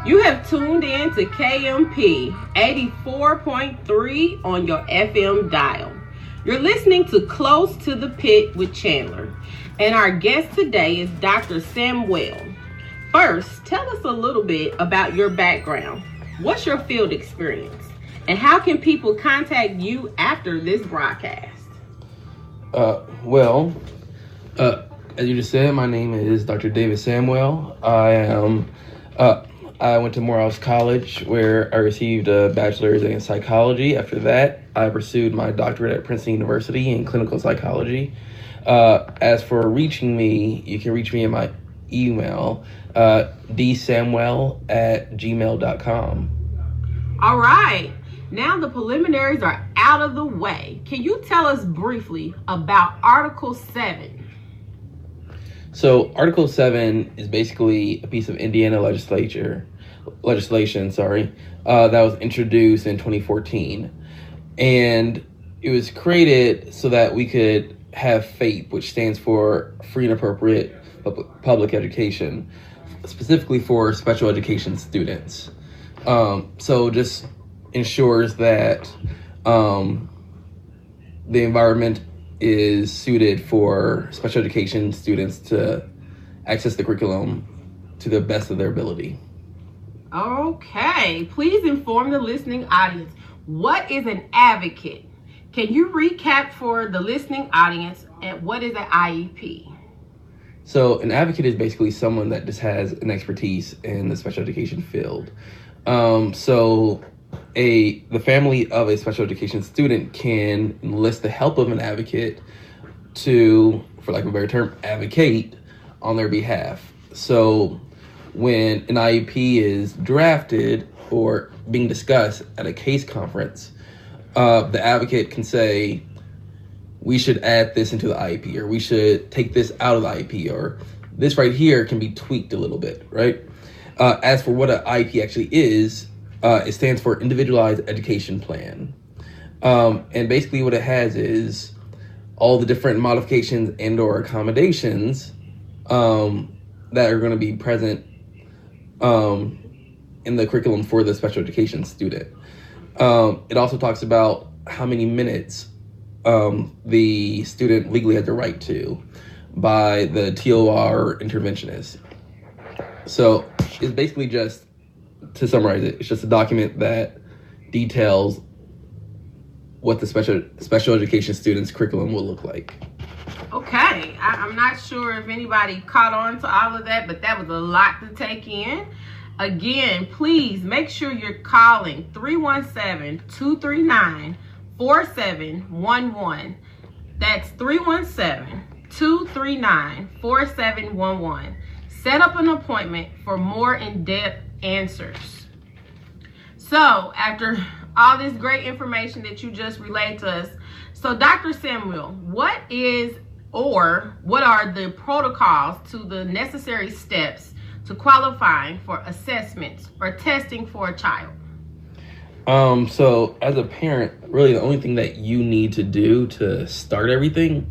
You have tuned in to KMP 84.3 on your FM dial. You're listening to Close to the Pit with Chandler, and our guest today is Dr. Samuel. First, tell us a little bit about your background. What's your field experience? And how can people contact you after this broadcast? As you just said, my name is Dr. David Samuel. I went to Morehouse College, where I received a bachelor's in psychology. After that, I pursued my doctorate at Princeton University in clinical psychology. As for reaching me, you can reach me in my email, dsamuel@gmail.com. All right. Now the preliminaries are out of the way. Can you tell us briefly about Article 7? So Article 7 is basically a piece of Indiana legislation, that was introduced in 2014. And it was created so that we could have FAPE, which stands for Free and Appropriate Public Education, specifically for special education students. So just ensures that the environment is suited for special education students to access the curriculum to the best of their ability. Okay, please inform the listening audience. What is an advocate? Can you recap for the listening audience and what is an IEP? So an advocate is basically someone that just has an expertise in the special education field. The family of a special education student can enlist the help of an advocate to, for lack of a better term, advocate on their behalf. So when an IEP is drafted or being discussed at a case conference, the advocate can say, we should add this into the IEP, or we should take this out of the IEP, or this right here can be tweaked a little bit, right? As for what an IEP actually is, it stands for Individualized Education Plan. And basically what it has is all the different modifications and or accommodations that are going to be present in the curriculum for the special education student. It also talks about how many minutes the student legally has the right to by the TOR interventionist. So it's basically just, to summarize it, it's just a document that details what the special education student's curriculum will look like. Okay, I'm not sure if anybody caught on to all of that, but that was a lot to take in. Again, please make sure you're calling 317-239-4711. That's 317-239-4711. Set up an appointment for more in-depth answers. So after all this great information that you just relayed to us, so Dr. Samuel, what are the protocols to the necessary steps to qualifying for assessments or testing for a child? So as a parent, really the only thing that you need to do to start everything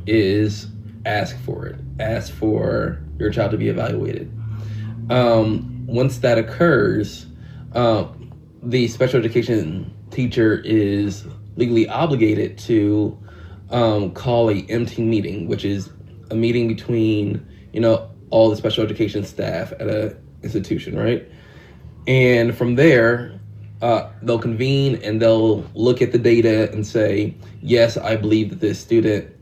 is ask for it. Ask for your child to be evaluated. Once that occurs, the special education teacher is legally obligated to call a MT meeting, which is a meeting between, all the special education staff at an institution, right? And from there, they'll convene and they'll look at the data and say, yes, I believe that this student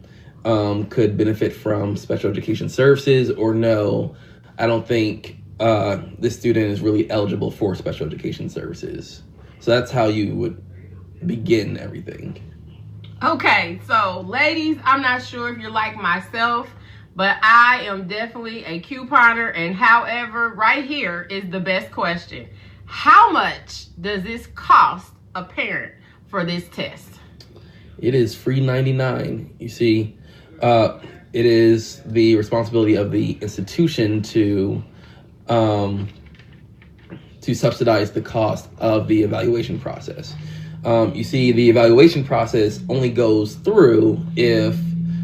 could benefit from special education services, or no, I don't think this student is really eligible for special education services. So that's how you would begin everything. Okay, so ladies, I'm not sure if you're like myself, but I am definitely a couponer, and however, right here is the best question. How much does this cost a parent for this test? It is free $99. You see, it is the responsibility of the institution to subsidize the cost of the evaluation process. You see, the evaluation process only goes through if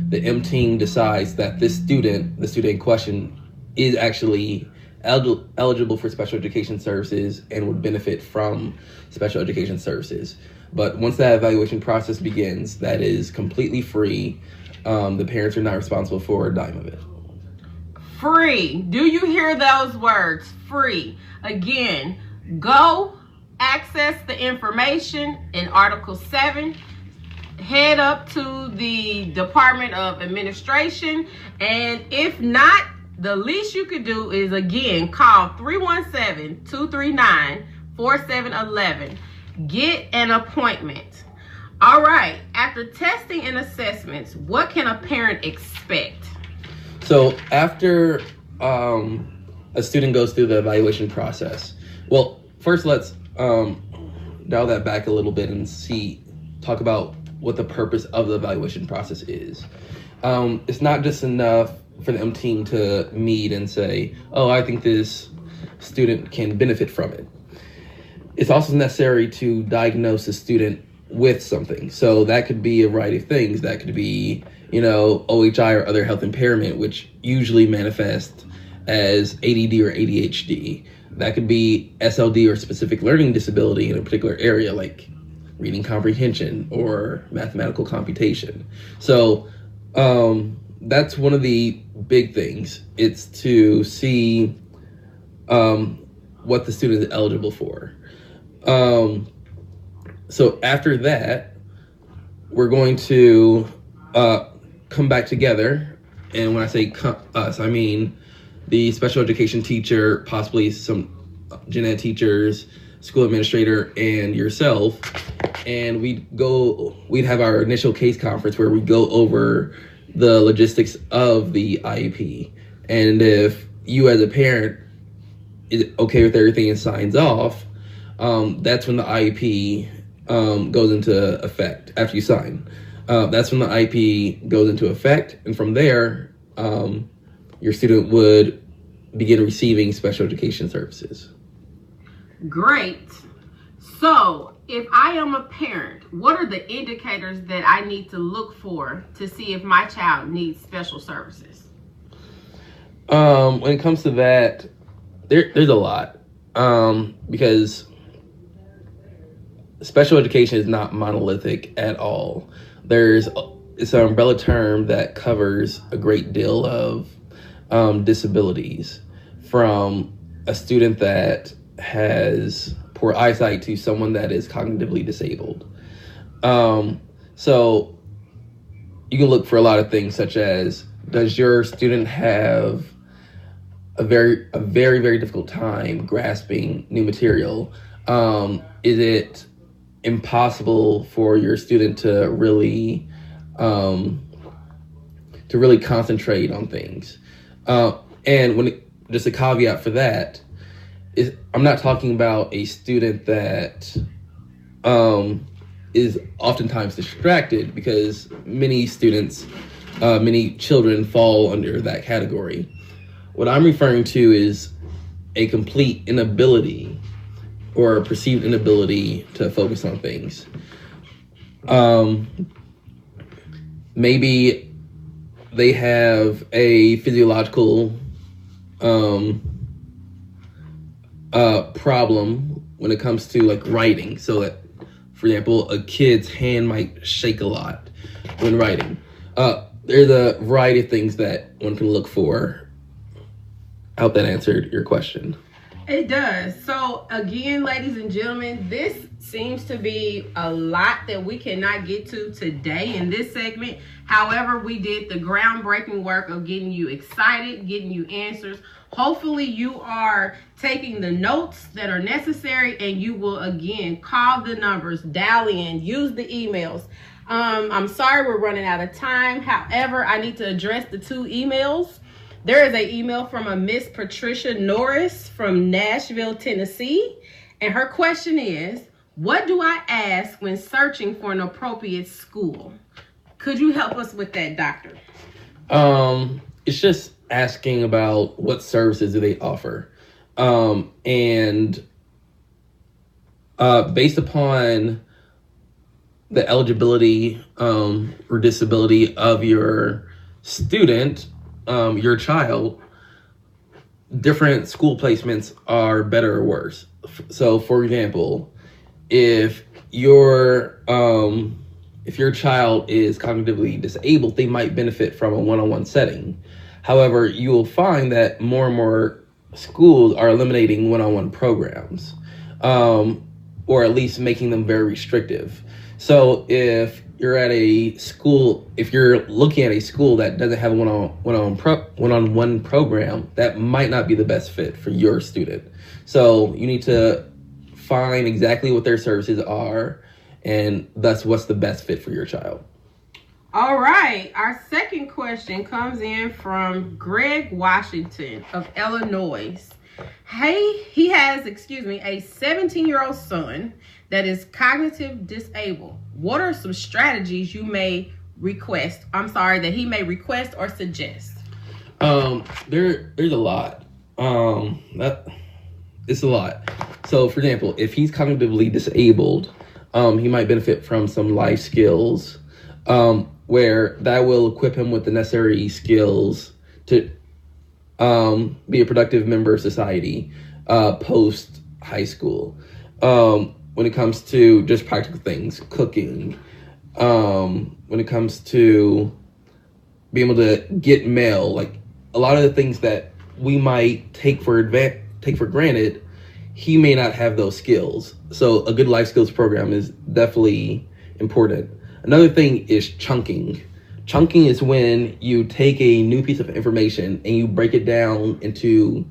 the M team decides that the student in question is actually eligible for special education services and would benefit from special education services. But once that evaluation process begins, that is completely free. The parents are not responsible for a dime of it. Free. Do you hear those words? Free. Again, go access the information in Article 7. Head up to the Department of Administration, and if not, the least you could do is, again, call 317-239-4711. Get an appointment. All right, after testing and assessments, what can a parent expect? So after a student goes through the evaluation process, well, first let's dial that back a little bit and talk about what the purpose of the evaluation process is. It's not just enough for the team to meet and say, oh, I think this student can benefit from it. It's also necessary to diagnose a student with something. So that could be a variety of things. That could be, OHI or other health impairment, which usually manifest as ADD or ADHD. That could be SLD or specific learning disability in a particular area, like reading comprehension or mathematical computation. So that's one of the big things. It's to see what the student is eligible for. So after that, we're going to come back together. And when I say us, I mean the special education teacher, possibly some gen ed teachers, school administrator, and yourself. And we'd have our initial case conference where we go over the logistics of the IEP. And if you as a parent is okay with everything and signs off, that's when the IEP goes into effect. After you sign, that's when the IEP goes into effect. And from there, your student would begin receiving special education services. Great. So if I am a parent, what are the indicators that I need to look for to see if my child needs special services? When it comes to that, there's a lot, because special education is not monolithic at all. It's an umbrella term that covers a great deal of disabilities, from a student that has poor eyesight to someone that is cognitively disabled. So you can look for a lot of things, such as, does your student have a very, very difficult time grasping new material? Is it impossible for your student to really concentrate on things? And just a caveat for that is, I'm not talking about a student that is oftentimes distracted, because many children fall under that category. What I'm referring to is a complete inability or a perceived inability to focus on things. Maybe they have a physiological problem when it comes to like writing. So that, for example, a kid's hand might shake a lot when writing. There's a variety of things that one can look for. I hope that answered your question. It does. So again, ladies and gentlemen, this seems to be a lot that we cannot get to today in this segment. However, we did the groundbreaking work of getting you excited, getting you answers. Hopefully you are taking the notes that are necessary, and you will again call the numbers, dial in, use the emails. I'm sorry we're running out of time. However, I need to address the 2 emails. There is an email from a Miss Patricia Norris from Nashville, Tennessee. And her question is, what do I ask when searching for an appropriate school? Could you help us with that, doctor? It's just asking about what services do they offer. And based upon the eligibility or disability of your student, your child, different school placements are better or worse. So, for example, if your child is cognitively disabled, they might benefit from a one-on-one setting. However, you will find that more and more schools are eliminating one-on-one programs, or at least making them very restrictive. So if you're looking at a school that doesn't have a one-on-one program, that might not be the best fit for your student. So you need to find exactly what their services are, and thus what's the best fit for your child. All right, our second question comes in from Greg Washington of Illinois. Hey, he has, a 17-year-old son that is cognitive disabled. What are some strategies that he may request or suggest? There's a lot. It's a lot. So, for example, if he's cognitively disabled, he might benefit from some life skills, where that will equip him with the necessary skills to be a productive member of society post high school. When it comes to just practical things, cooking, when it comes to being able to get mail, like a lot of the things that we might take for granted, he may not have those skills. So a good life skills program is definitely important. Another thing is chunking. Chunking is when you take a new piece of information and you break it down into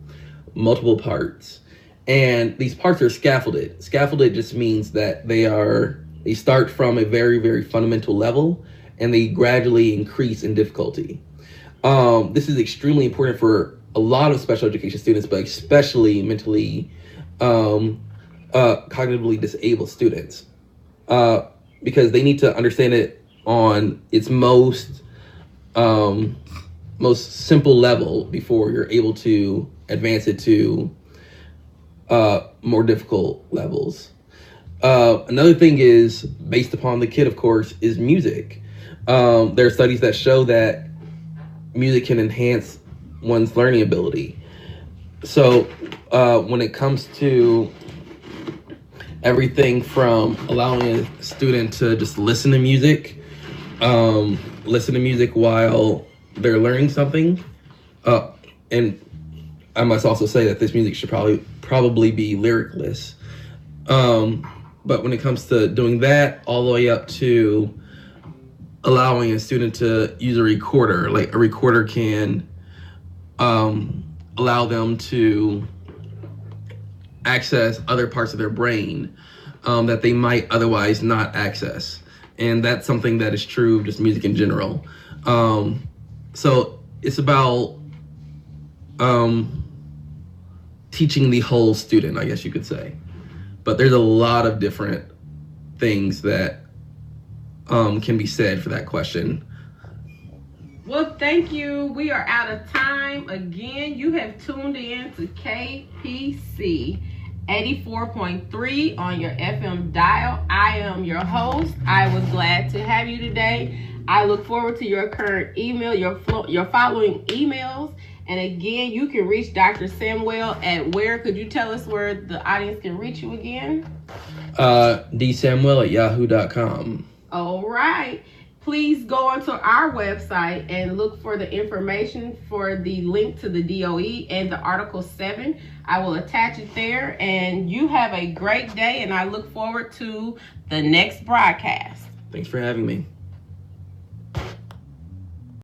multiple parts. And these parts are scaffolded. Scaffolded just means that they start from a very, very fundamental level and they gradually increase in difficulty. This is extremely important for a lot of special education students, but especially mentally cognitively disabled students, because they need to understand it on its most simple level before you're able to advance it to more difficult levels. Another thing is, based upon the kid, of course, is music. There are studies that show that music can enhance one's learning ability. So when it comes to everything from allowing a student to just listen to music while they're learning something, and I must also say that this music should probably be lyricless. But when it comes to doing that, all the way up to allowing a student to use a recorder, like a recorder can allow them to access other parts of their brain that they might otherwise not access. And that's something that is true of just music in general. So it's about teaching the whole student, I guess you could say. But there's a lot of different things that can be said for that question. Well, thank you. We are out of time. Again, you have tuned in to KPC 84.3 on your FM dial. I am your host. I was glad to have you today. I look forward to your current email, your following emails. And again, you can reach Dr. Samuel at where? Could you tell us where the audience can reach you again? dsamuel@yahoo.com. All right. Please go onto our website and look for the information for the link to the DOE and the Article 7. I will attach it there. And you have a great day, and I look forward to the next broadcast. Thanks for having me.